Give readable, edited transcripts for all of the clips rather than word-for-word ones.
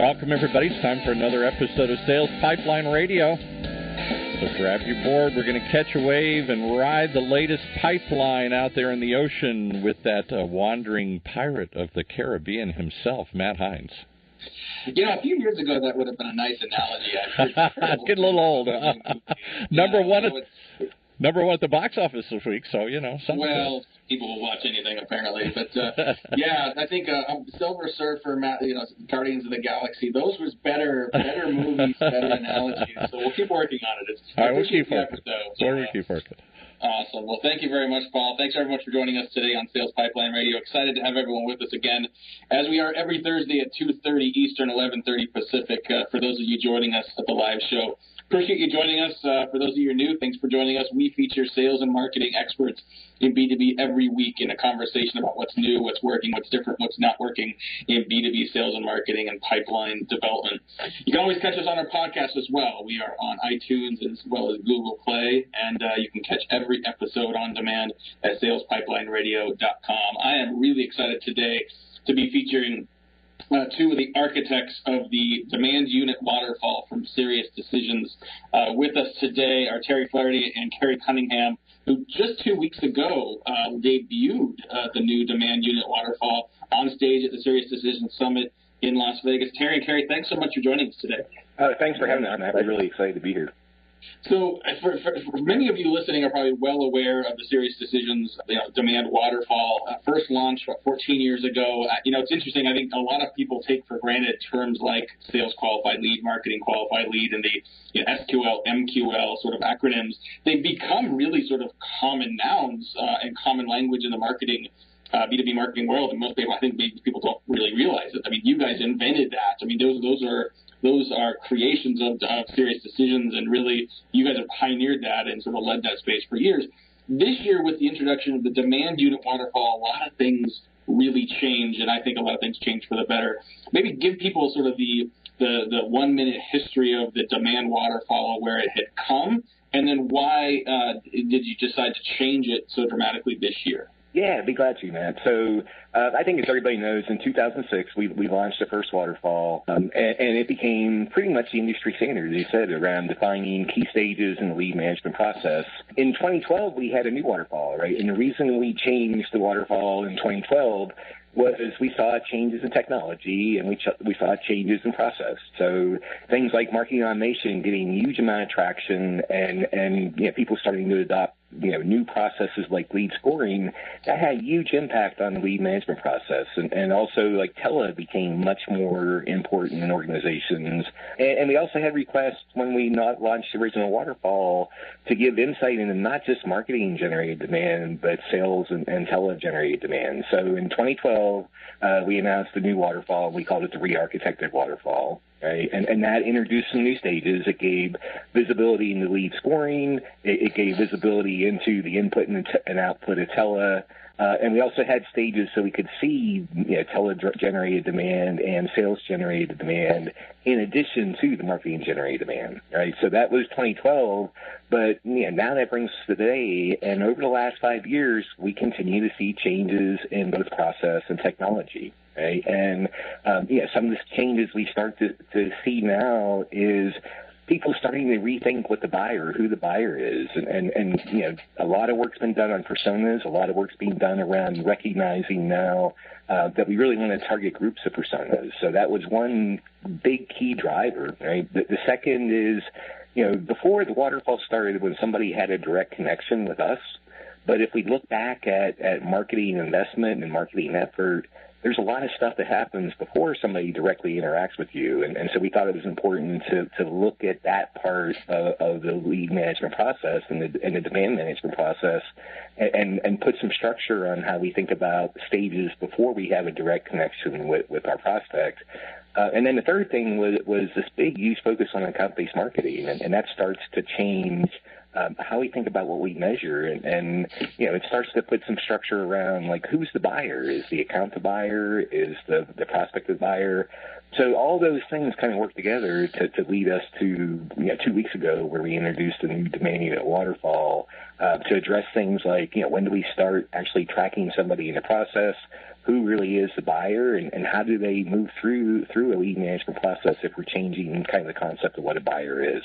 Welcome, everybody. It's time for another episode of Sales Pipeline Radio. So grab your board. We're going to catch a wave and ride the latest pipeline out there in the ocean with that wandering pirate of the Caribbean himself, Matt Hines. You know, a few years ago, that would have been a nice analogy. It's getting a little old. Number one at the box office this week, so, you know. Well, people will watch anything, apparently. But, yeah, I think Silver Surfer, Guardians of the Galaxy, those was better movies, better analogies. So we'll keep working on it. All right, we'll keep working. Awesome. Well, thank you very much, Paul. Thanks, everyone, for joining us today on Sales Pipeline Radio. Excited to have everyone with us again, as we are every Thursday at 2:30 Eastern, 11:30 Pacific, for those of you joining us at the live show. Appreciate you joining us. For those of you who are new, thanks for joining us. We feature sales and marketing experts in B2B every week in a conversation about what's new, what's working, what's different, what's not working in B2B sales and marketing and pipeline development. You can always catch us on our podcast as well. We are on iTunes as well as Google Play, and you can catch every episode on demand at salespipelineradio.com. I am really excited today to be featuring two of the architects of the demand unit waterfall from SiriusDecisions. With us today are Terry Flaherty and Kerry Cunningam, who just 2 weeks ago debuted the new demand unit waterfall on stage at the SiriusDecisions Summit in Las Vegas. Terry and Kerry, thanks so much for joining us today. Thanks for having me. I'm really excited to be here. So for many of you listening are probably well aware of the SiriusDecisions demand waterfall. First launched 14 years ago. It's interesting. I think a lot of people take for granted terms like sales qualified lead, marketing qualified lead, and the SQL, MQL sort of acronyms. They've become really sort of common nouns and common language in the marketing B2B marketing world, and most people, I think people don't really realize it. I mean, you guys invented that. I mean, those are creations of SiriusDecisions, and really you guys have pioneered that and sort of led that space for years. This year, with the introduction of the demand unit waterfall, a lot of things really change, and I think a lot of things change for the better. Maybe give people sort of the 1 minute history of the demand waterfall, where it had come, and then why did you decide to change it so dramatically this year? Yeah, I'd be glad to, Matt. So I think, as everybody knows, in 2006, we launched the first waterfall, and it became pretty much the industry standard, as you said, around defining key stages in the lead management process. In 2012, we had a new waterfall, right? And the reason we changed the waterfall in 2012 was we saw changes in technology, and we saw changes in process. So things like marketing automation getting a huge amount of traction, and people starting to adopt new processes like lead scoring, that had a huge impact on the lead management process. And also, like, tele became much more important in organizations. And we also had requests when we launched the original waterfall to give insight into not just marketing-generated demand, but sales and tele-generated demand. So in 2012, we announced the new waterfall. We called it the re-architected waterfall. Right? And that introduced some new stages. It gave visibility into lead scoring. It gave visibility into the input and output of tele. And we also had stages so we could see tele-generated demand and sales-generated demand in addition to the marketing-generated demand. Right? So that was 2012. But now that brings us to today. And over the last 5 years, we continue to see changes in both process and technology. Right? And some of the changes we start to see now is people starting to rethink who the buyer is, and a lot of work's been done on personas. A lot of work's being done around recognizing now that we really want to target groups of personas. So that was one big key driver. Right? The second is, before the waterfall started, when somebody had a direct connection with us, but if we look back at marketing investment and marketing effort, there's a lot of stuff that happens before somebody directly interacts with you. And so we thought it was important to look at that part of the lead management process and the demand management process and put some structure on how we think about stages before we have a direct connection with our prospect. And then the third thing was this big, huge focus on account-based marketing, and that starts to change how we think about what we measure, and it starts to put some structure around, like, who's the buyer? Is the account the buyer? Is the prospect the buyer? So all those things kind of work together to lead us to 2 weeks ago, where we introduced a new demand unit waterfall to address things like when do we start actually tracking somebody in the process? who really is the buyer and how do they move through a lead management process if we're changing kind of the concept of what a buyer is.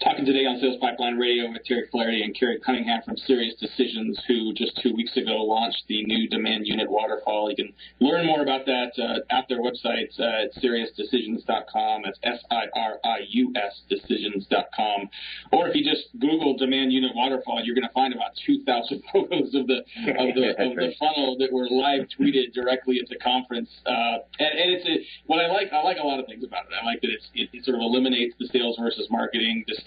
Talking today on Sales Pipeline Radio with Terry Flaherty and Kerry Cunningham from SiriusDecisions, who just 2 weeks ago launched the new demand unit Waterfall. You can learn more about that at their website at SiriusDecisions.com. That's SIRIUS Decisions.com. Or if you just Google demand unit Waterfall, you're going to find about 2,000 photos of the funnel that were live tweeted directly at the conference. And it's what I like a lot of things about it. I like that it sort of eliminates the sales versus marketing distinction.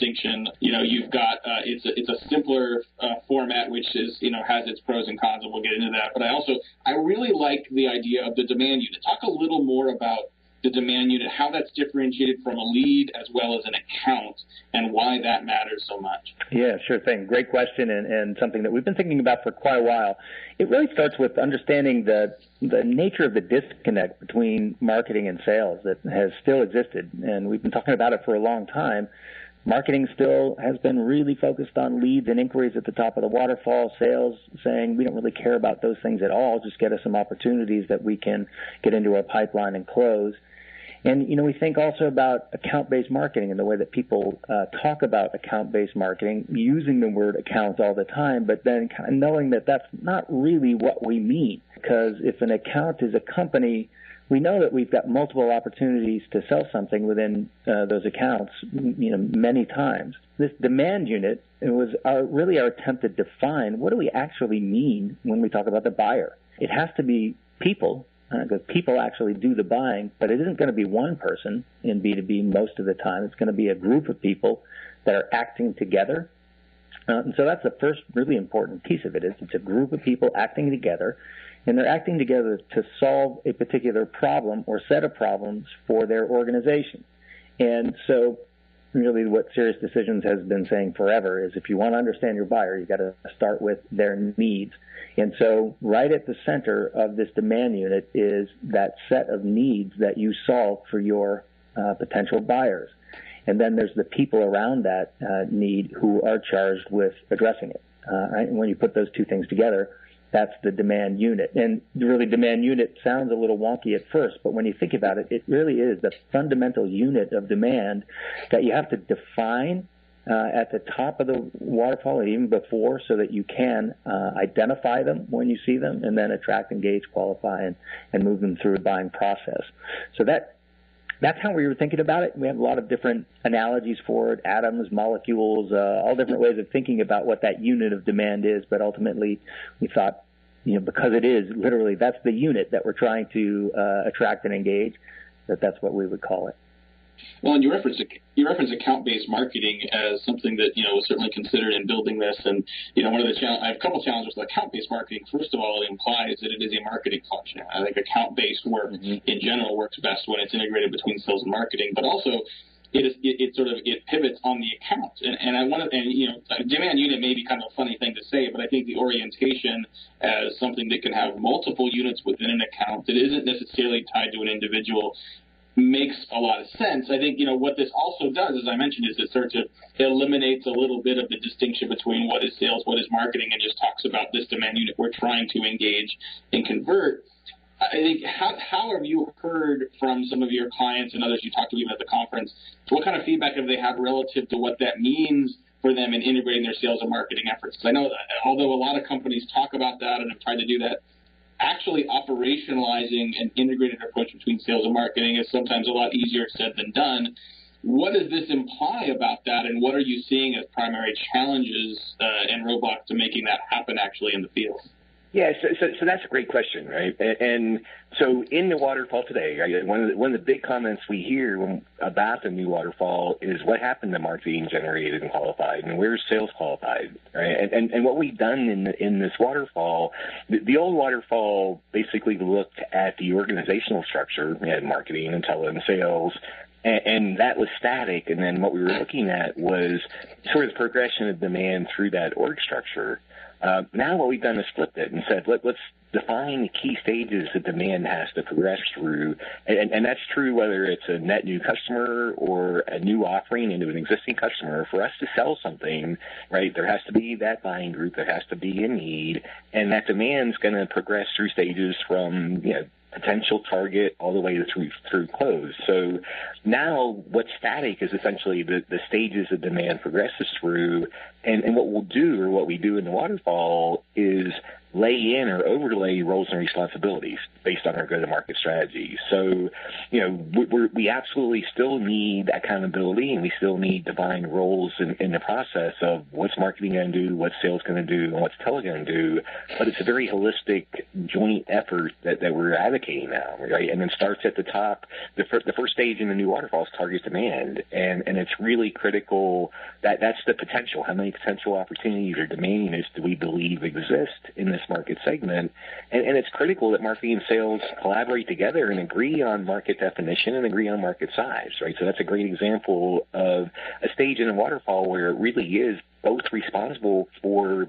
You've got it's a simpler format, which is has its pros and cons, and we'll get into that. But I really like the idea of the demand unit. Talk a little more about the demand unit, how that's differentiated from a lead as well as an account, and why that matters so much. Yeah, sure thing. Great question, and something that we've been thinking about for quite a while. It really starts with understanding the nature of the disconnect between marketing and sales that has still existed, and we've been talking about it for a long time. Marketing still has been really focused on leads and inquiries at the top of the waterfall. Sales saying we don't really care about those things at all. Just get us some opportunities that we can get into our pipeline and close. And, we think also about account-based marketing and the way that people talk about account-based marketing, using the word account all the time, but then kind of knowing that that's not really what we mean. Because if an account is a company, we know that we've got multiple opportunities to sell something within those accounts, many times. This demand unit, it was really our attempt to define what do we actually mean when we talk about the buyer. It has to be people, because people actually do the buying, but it isn't going to be one person in B2B most of the time. It's going to be a group of people that are acting together. And so that's the first really important piece of it. It's a group of people acting together, and they're acting together to solve a particular problem or set of problems for their organization. And so really what SiriusDecisions has been saying forever is if you want to understand your buyer, you've got to start with their needs. And so right at the center of this demand unit is that set of needs that you solve for your potential buyers. And then there's the people around that need who are charged with addressing it. Right? And when you put those two things together, that's the demand unit. And really, demand unit sounds a little wonky at first, but when you think about it, it really is the fundamental unit of demand that you have to define at the top of the waterfall and even before so that you can identify them when you see them and then attract, engage, qualify, and move them through the buying process. So that's how we were thinking about it. We have a lot of different analogies for it, atoms, molecules, all different ways of thinking about what that unit of demand is, but ultimately we thought, because it is literally, that's the unit that we're trying to attract and engage, that's what we would call it. Well, and you reference account-based marketing as something that was certainly considered in building this. And one of the I have a couple challenges with account-based marketing. First of all, it implies that it is a marketing function. I think account-based work in general works best when it's integrated between sales and marketing. But also, it pivots on the account. And I want to, demand unit may be kind of a funny thing to say, but I think the orientation as something that can have multiple units within an account that isn't necessarily tied to an individual makes a lot of sense. I think, what this also does, as I mentioned, is it sort of eliminates a little bit of the distinction between what is sales, what is marketing, and just talks about this demand unit we're trying to engage and convert. I think, how have you heard from some of your clients and others you talked to even at the conference? What kind of feedback have they had relative to what that means for them in integrating their sales and marketing efforts? Because I know that although a lot of companies talk about that and have tried to do that, actually operationalizing an integrated approach between sales and marketing is sometimes a lot easier said than done. What does this imply about that, and what are you seeing as primary challenges and roadblocks to making that happen actually in the field? Yeah, so that's a great question, right? And so in the waterfall today, right, one of the big comments we hear about the new waterfall is what happened to marketing generated and qualified, and where's sales qualified, right? And what we've done in this waterfall, the old waterfall basically looked at the organizational structure, we had marketing and talent and sales, and that was static. And then what we were looking at was sort of the progression of demand through that org structure. Now what we've done is flipped it and said, let's define the key stages that demand has to progress through. And that's true whether it's a net new customer or a new offering into an existing customer. For us to sell something, right, there has to be that buying group, there has to be a need, and that demand's going to progress through stages from, potential target all the way through close. So now what's static is essentially the stages of demand progresses through, and what we'll do, or what we do in the waterfall, is lay in or overlay roles and responsibilities based on our go-to-market strategy. So, we absolutely still need accountability, and we still need defined roles in the process of what's marketing going to do, what's sales going to do, and what's tele going to do. But it's a very holistic joint effort that we're advocating now, right? And then starts at the top. The first stage in the new waterfall is target demand, and it's really critical that that's the potential. How many potential opportunities or demand units do we believe exist in this market segment? And it's critical that marketing and sales collaborate together and agree on market definition and agree on market size, right? So that's a great example of a stage in a waterfall where it really is both responsible for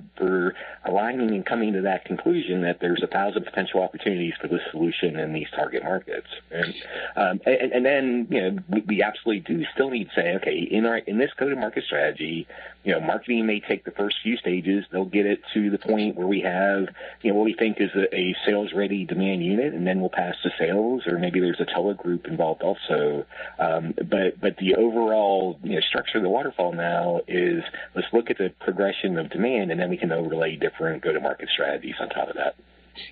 aligning and coming to that conclusion that there's 1,000 potential opportunities for this solution in these target markets. And then, we absolutely do still need to say, okay, in this go-to-market strategy, marketing may take the first few stages. They'll get it to the point where we have, what we think is a sales-ready demand unit, and then we'll pass to sales, or maybe there's a tele group involved also. But the overall structure of the waterfall now is, let's look at the progression of demand, and then we can overlay different go-to-market strategies on top of that.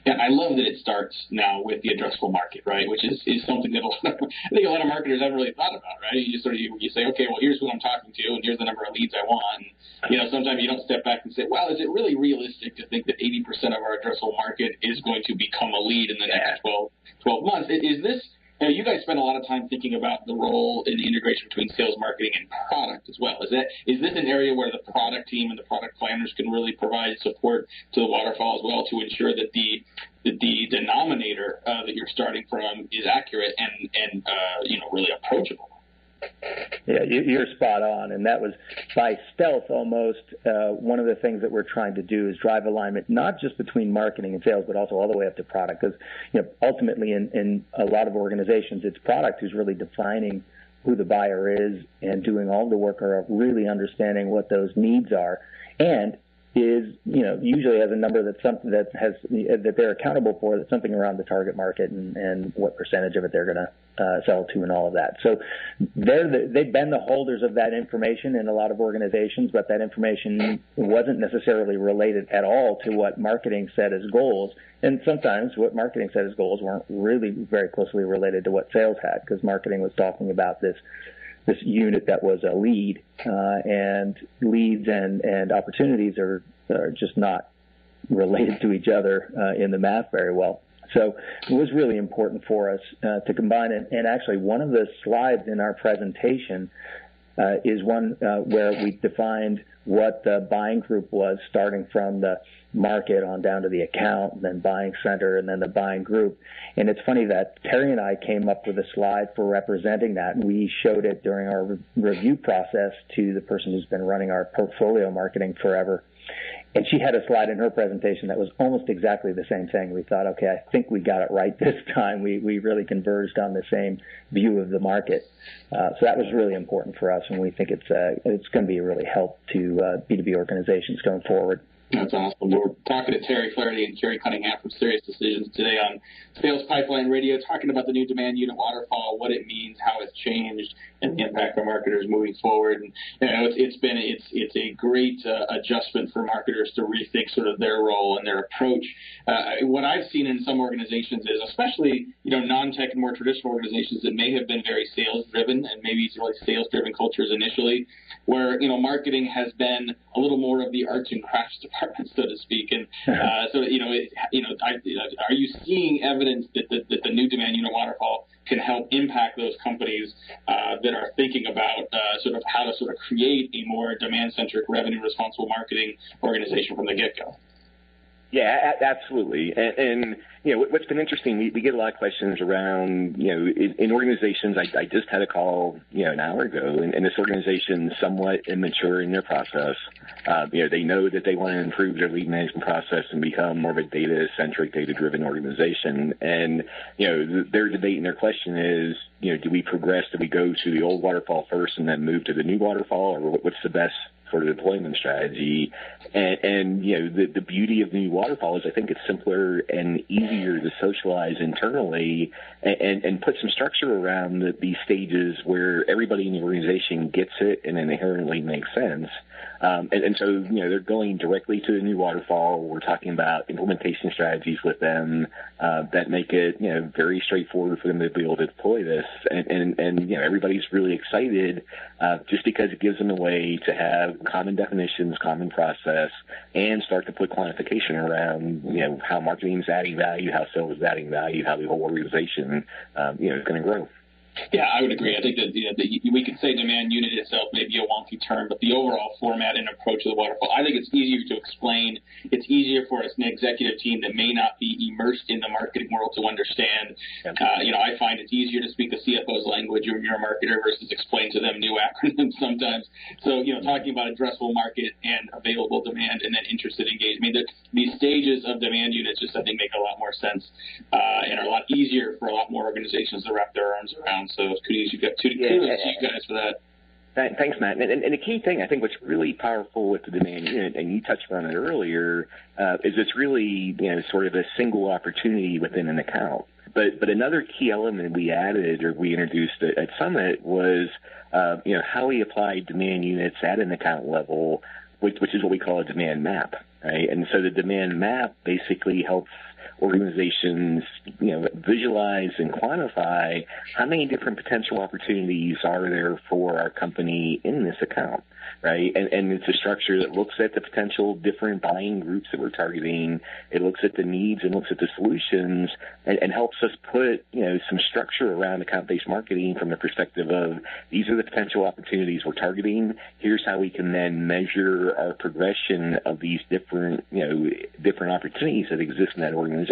Yeah, I love that it starts now with the addressable market, right? Which is something that I think a lot of marketers haven't really thought about, right? You say, okay, well, here's who I'm talking to, and here's the number of leads I want. And, sometimes you don't step back and say, well, is it really realistic to think that 80% of our addressable market is going to become a lead in the next 12 months? Is this? You guys spend a lot of time thinking about the role in the integration between sales, marketing, and product as well. Is this an area where the product team and the product planners can really provide support to the waterfall as well to ensure that the denominator that you're starting from is accurate and really approachable? Yeah, you're spot on, and that was by stealth almost. One of the things that we're trying to do is drive alignment, not just between marketing and sales, but also all the way up to product. Because ultimately, in a lot of organizations, it's product who's really defining who the buyer is and doing all the work of really understanding what those needs are, and is usually has a number that they're accountable for, that's something around the target market and what percentage of it they're going to sell to and all of that. So they've been the holders of that information in a lot of organizations, but that information wasn't necessarily related at all to what marketing set as goals. And sometimes what marketing set as goals weren't really very closely related to what sales had, because marketing was talking about this unit that was a lead, and leads and opportunities are just not related to each other in the math very well. So it was really important for us to combine it. And actually, one of the slides in our presentation is one where we defined what the buying group was, starting from the market on down to the account, then buying center, and then the buying group. And it's funny that Kerry and I came up with a slide for representing that, and we showed it during our review process to the person who's been running our portfolio marketing forever. And she had a slide in her presentation that was almost exactly the same thing. We thought, okay, I think we got it right this time. We really converged on the same view of the market. So that was really important for us, and we think it's going to be a really help to B2B organizations going forward. That's awesome. We're talking to Terry Flaherty and Kerry Cunningam from SiriusDecisions today on Sales Pipeline Radio, talking about the new demand unit waterfall, what it means, how it's changed, and the impact on marketers moving forward. And it's a great adjustment for marketers to rethink sort of their role and their approach. What I've seen in some organizations is, especially non-tech and more traditional organizations that may have been very sales driven, and maybe it's really sales driven cultures initially, where marketing has been a little more of the arts and crafts department, so to speak. And are you seeing evidence that the new demand unit waterfall can help impact those companies that are thinking about sort of how to sort of create a more demand-centric, revenue-responsible marketing organization from the get-go? Yeah, absolutely. And what's been interesting, we get a lot of questions around, in organizations. I just had a call, an hour ago, and this organization is somewhat immature in their process. They know that they want to improve their lead management process and become more of a data-centric, data-driven organization. And, their debate and their question is, do we progress? Do we go to the old waterfall first and then move to the new waterfall, or what's the best sort of deployment strategy? And the beauty of the new waterfall is I think it's simpler and easier to socialize internally and put some structure around these stages where everybody in the organization gets it and it inherently makes sense. And so, they're going directly to the new waterfall. We're talking about implementation strategies with them that make it, very straightforward for them to be able to deploy this. And everybody's really excited just because it gives them a way to have common definitions, common process, and start to put quantification around, how marketing is adding value, how sales is adding value, how the whole organization, is going to grow. Yeah, I would agree. I think that we could say demand unit itself may be a wonky term, but the overall format and approach of the waterfall, I think it's easier to explain. It's easier for an executive team that may not be immersed in the marketing world to understand. I find it's easier to speak the CFO's language when you're a marketer versus explain to them new acronyms sometimes. So, talking about addressable market and available demand and then interested engagement. These stages of demand units just, I think, make a lot more sense and are a lot easier for a lot more organizations to wrap their arms around. So kudos to you guys for that. Thanks, Matt. And the key thing, I think, what's really powerful with the demand unit, and you touched on it earlier, is it's really, sort of a single opportunity within an account. But another key element we added or we introduced at Summit was, how we apply demand units at an account level, which is what we call a demand map, right? And so the demand map basically helps organizations, visualize and quantify how many different potential opportunities are there for our company in this account, right? And it's a structure that looks at the potential different buying groups that we're targeting. It looks at the needs and looks at the solutions and helps us put, some structure around account-based marketing from the perspective of these are the potential opportunities we're targeting. Here's how we can then measure our progression of these different opportunities that exist in that organization.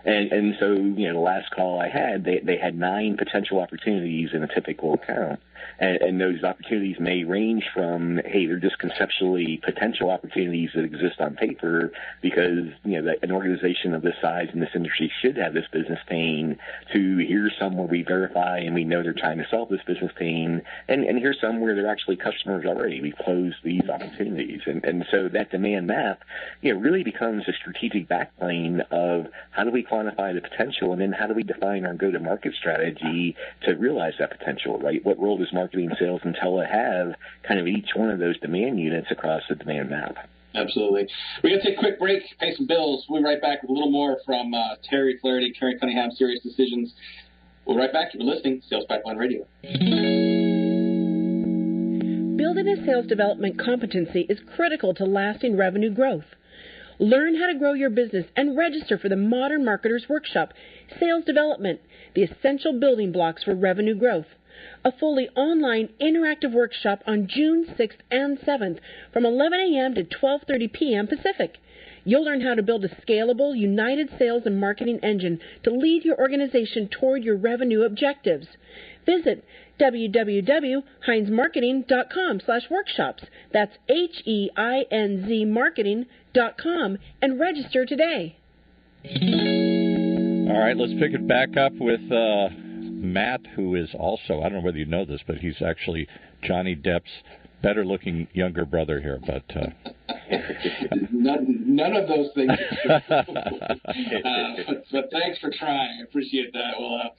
And so, the last call I had, they had 9 potential opportunities in a typical account. And those opportunities may range from, hey, they're just conceptually potential opportunities that exist on paper because, an organization of this size in this industry should have this business pain, to here's some where we verify and we know they're trying to solve this business pain, and here's some where they're actually customers already. We closed these opportunities. And so that demand map, really becomes a strategic backplane of how do we quantify the potential, and then how do we define our go-to-market strategy to realize that potential, right? What role does marketing, sales, and tele have kind of each one of those demand units across the demand map? Absolutely. We're going to take a quick break, pay some bills. We'll be right back with a little more from Terry Flaherty, Kerry Cunningam, SiriusDecisions. We'll be right back. You're listening to Sales Pipeline Radio. Building a sales development competency is critical to lasting revenue growth. Learn how to grow your business and register for the Modern Marketer's Workshop, Sales Development, the essential building blocks for revenue growth. A fully online interactive workshop on June 6th and 7th from 11 a.m. to 12:30 p.m. Pacific. You'll learn how to build a scalable, united sales and marketing engine to lead your organization toward your revenue objectives. Visit www.heinzmarketing.com/workshops. That's HEINZ marketing.com and register today. All right, let's pick it back up with Matt, who is also, I don't know whether you know this, but he's actually Johnny Depp's better-looking younger brother here. But none of those things. But thanks for trying. I appreciate that. Well,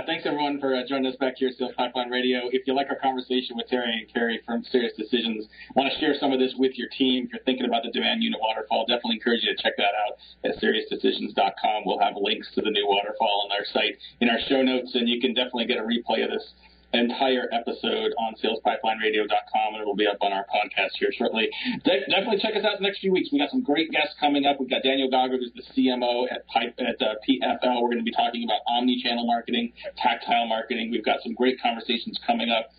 thanks everyone for joining us back here at Sales Pipeline Radio. If you like our conversation with Terry and Kerry from SiriusDecisions, want to share some of this with your team, if you're thinking about the demand unit waterfall, definitely encourage you to check that out at SiriusDecisions.com. We'll have links to the new waterfall on our site in our show notes, and you can definitely get a replay of this entire episode on SalesPipelineRadio.com, and it'll be up on our podcast here shortly. Definitely check us out the next few weeks. We got some great guests coming up. We've got Daniel Gogger, who's the CMO at PFL. We're going to be talking about omni-channel marketing, tactile marketing. We've got some great conversations coming up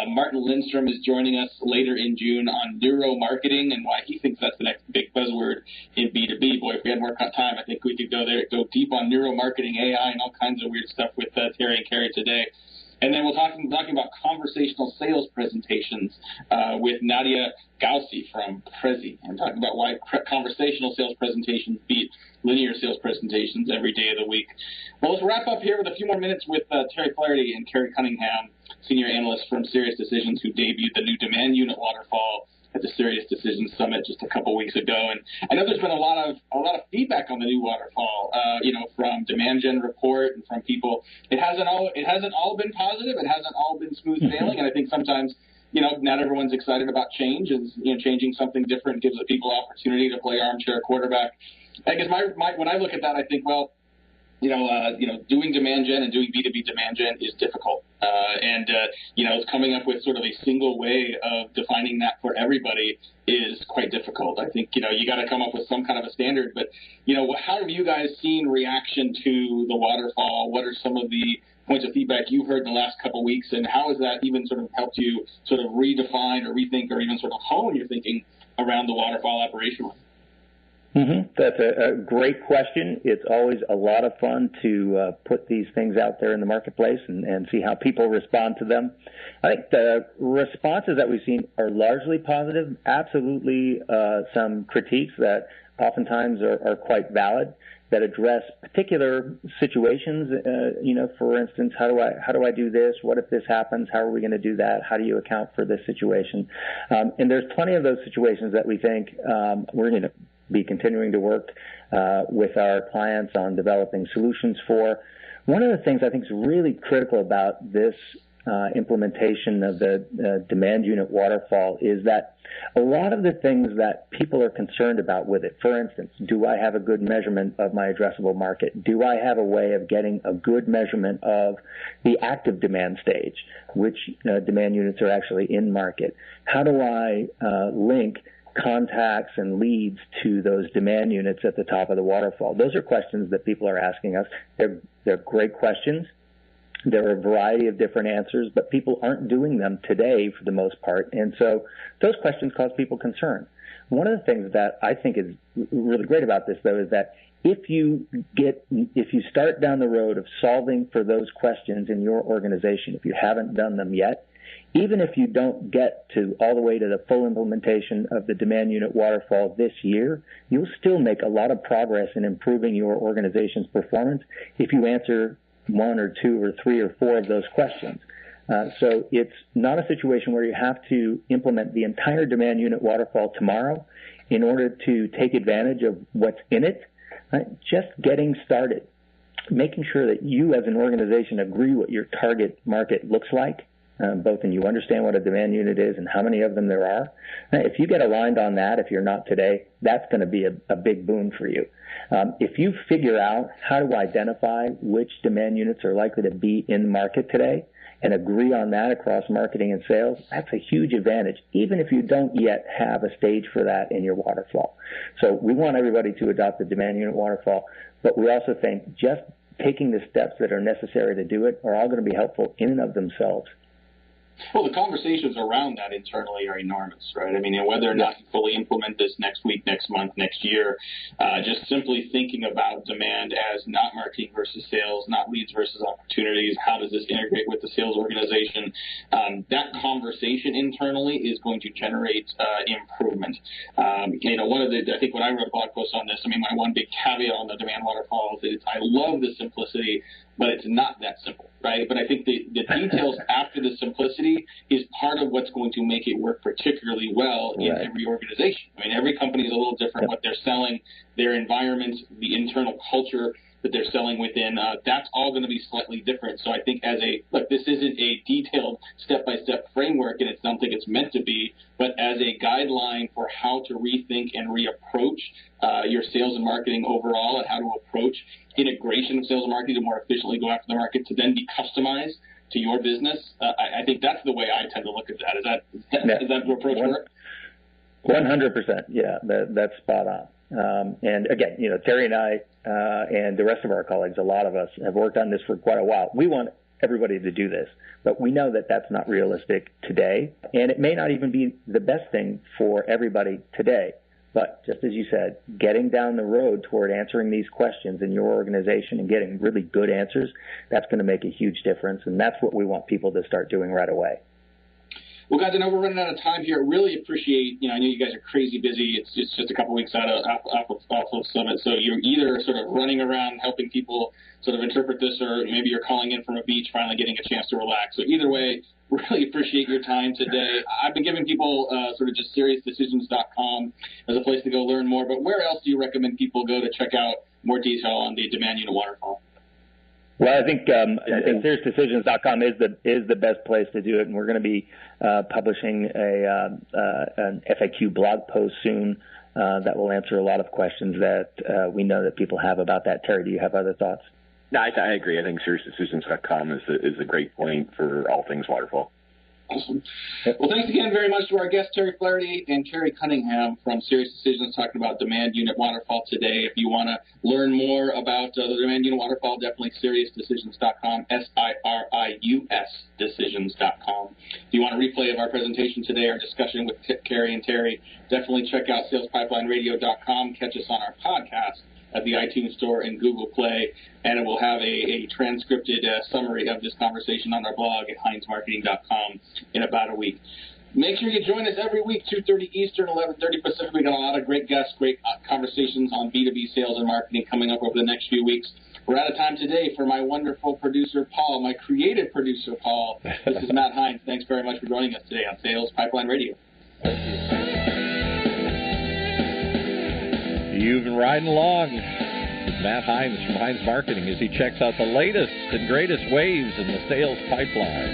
Martin Lindstrom is joining us later in June on neuromarketing and why he thinks that's the next big buzzword in B2B. Boy, if we had more time, I think we could go deep on neuromarketing, AI, and all kinds of weird stuff with Terry and Kerry today. And then we're talking about conversational sales presentations with Nadia Gaussi from Prezi, and talking about why conversational sales presentations beat linear sales presentations every day of the week. Well, let's wrap up here with a few more minutes with Terry Flaherty and Kerry Cunningam, senior analysts from SiriusDecisions, who debuted the new demand unit Waterfall at the SiriusDecisions Summit just a couple weeks ago. And I know there's been a lot of feedback on the new Waterfall, from Demand Gen report and from people. It hasn't all been positive. It hasn't all been smooth sailing. And I think sometimes, not everyone's excited about change, and changing something different gives the people opportunity to play armchair quarterback. I guess when I look at that, I think, well, doing demand gen and doing B2B demand gen is difficult. Coming up with sort of a single way of defining that for everybody is quite difficult. I think, you got to come up with some kind of a standard. But, how have you guys seen reaction to the Waterfall? What are some of the points of feedback you've heard in the last couple of weeks, and how has that even sort of helped you sort of redefine or rethink or even sort of hone your thinking around the Waterfall operation? Mm-hmm. That's a great question. It's always a lot of fun to put these things out there in the marketplace and see how people respond to them. I think the responses that we've seen are largely positive. Absolutely some critiques that oftentimes are quite valid, that address particular situations. For instance, how do I do this? What if this happens? How are we going to do that? How do you account for this situation? And there's plenty of those situations that we think we're going to be continuing to work with our clients on developing solutions for. One of the things I think is really critical about this implementation of the demand unit Waterfall is that a lot of the things that people are concerned about with it, for instance, do I have a good measurement of my addressable market? Do I have a way of getting a good measurement of the active demand stage, which demand units are actually in market? How do I link contacts and leads to those demand units at the top of the waterfall? Those are questions that people are asking us. They're great questions. There are a variety of different answers, but people aren't doing them today for the most part, and so those questions cause people concern. One of the things that I think is really great about this, though, is that if you start down the road of solving for those questions in your organization, if you haven't done them yet, even if you don't get to all the way to the full implementation of the demand unit Waterfall this year, you'll still make a lot of progress in improving your organization's performance if you answer one or two or three or four of those questions. So it's not a situation where you have to implement the entire demand unit Waterfall tomorrow in order to take advantage of what's in it. Just getting started, making sure that you as an organization agree what your target market looks like, both in you understand what a demand unit is and how many of them there are. If you get aligned on that, if you're not today, that's going to be a big boon for you. If you figure out how to identify which demand units are likely to be in market today and agree on that across marketing and sales, that's a huge advantage, even if you don't yet have a stage for that in your waterfall. So we want everybody to adopt the demand unit waterfall, but we also think just taking the steps that are necessary to do it are all going to be helpful in and of themselves. Well, the conversations around that internally are enormous, right? I mean, whether or not you fully implement this next week, next month, next year, just simply thinking about demand as not marketing versus sales, not leads versus opportunities, how does this integrate with the sales organization? That conversation internally is going to generate improvement. I think when I wrote a blog post on this, my one big caveat on the demand waterfall is I love the simplicity, but it's not that simple, right? But I think the details after the simplicity is part of what's going to make it work particularly well in every organization. Every company is a little different. What they're selling, their environment, the internal culture that they're selling within, that's all going to be slightly different. So I think this isn't a detailed step-by-step framework, and it's not think it's meant to be, but as a guideline for how to rethink and reapproach your sales and marketing overall, and how to approach integration of sales and marketing to more efficiently go after the market to then be customized to your business. I think that's the way I tend to look at that. Is that the approach work? 100%. Yeah, that's spot on. And again, Terry and I and the rest of our colleagues, a lot of us have worked on this for quite a while. We want everybody to do this. But we know that that's not realistic today, and it may not even be the best thing for everybody today. But just as you said, getting down the road toward answering these questions in your organization and getting really good answers, that's going to make a huge difference, and that's what we want people to start doing right away. Well, guys, I know we're running out of time here. Really appreciate, I know you guys are crazy busy. It's just a couple weeks out of Apple Summit, so you're either sort of running around helping people sort of interpret this, or maybe you're calling in from a beach, finally getting a chance to relax. So either way, really appreciate your time today. I've been giving people sort of just SiriusDecisions.com as a place to go learn more, but where else do you recommend people go to check out more detail on the demand unit waterfall? Well, I think SiriusDecisions.com is the best place to do it, and we're going to be publishing an FAQ blog post soon that will answer a lot of questions that we know that people have about that. Terry, do you have other thoughts? No, I agree. I think SiriusDecisions.com is a great point for all things waterfall. Awesome. Well, thanks again very much to our guests, Terry Flaherty and Kerry Cunningham from Sirius Decisions, talking about demand unit waterfall today. If you want to learn more about the demand unit waterfall, definitely SiriusDecisions.com, SIRIUS Decisions.com. If you want a replay of our presentation today, our discussion with Kerry and Terry, definitely check out SalesPipelineRadio.com. Catch us on our podcast at the iTunes Store and Google Play, and it will have a transcribed summary of this conversation on our blog at HeinzMarketing.com in about a week. Make sure you join us every week, 2:30 Eastern, 11:30 Pacific. We've got a lot of great guests, great conversations on B2B sales and marketing coming up over the next few weeks. We're out of time today. For my wonderful producer, Paul, my creative producer, Paul, this is Matt Heinz. Thanks very much for joining us today on Sales Pipeline Radio. Thank you. You've been riding along with Matt Heinz from Heinz Marketing as he checks out the latest and greatest waves in the sales pipeline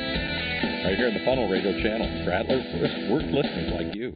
right here on the Funnel Radio channel for Adler worth listeners like you.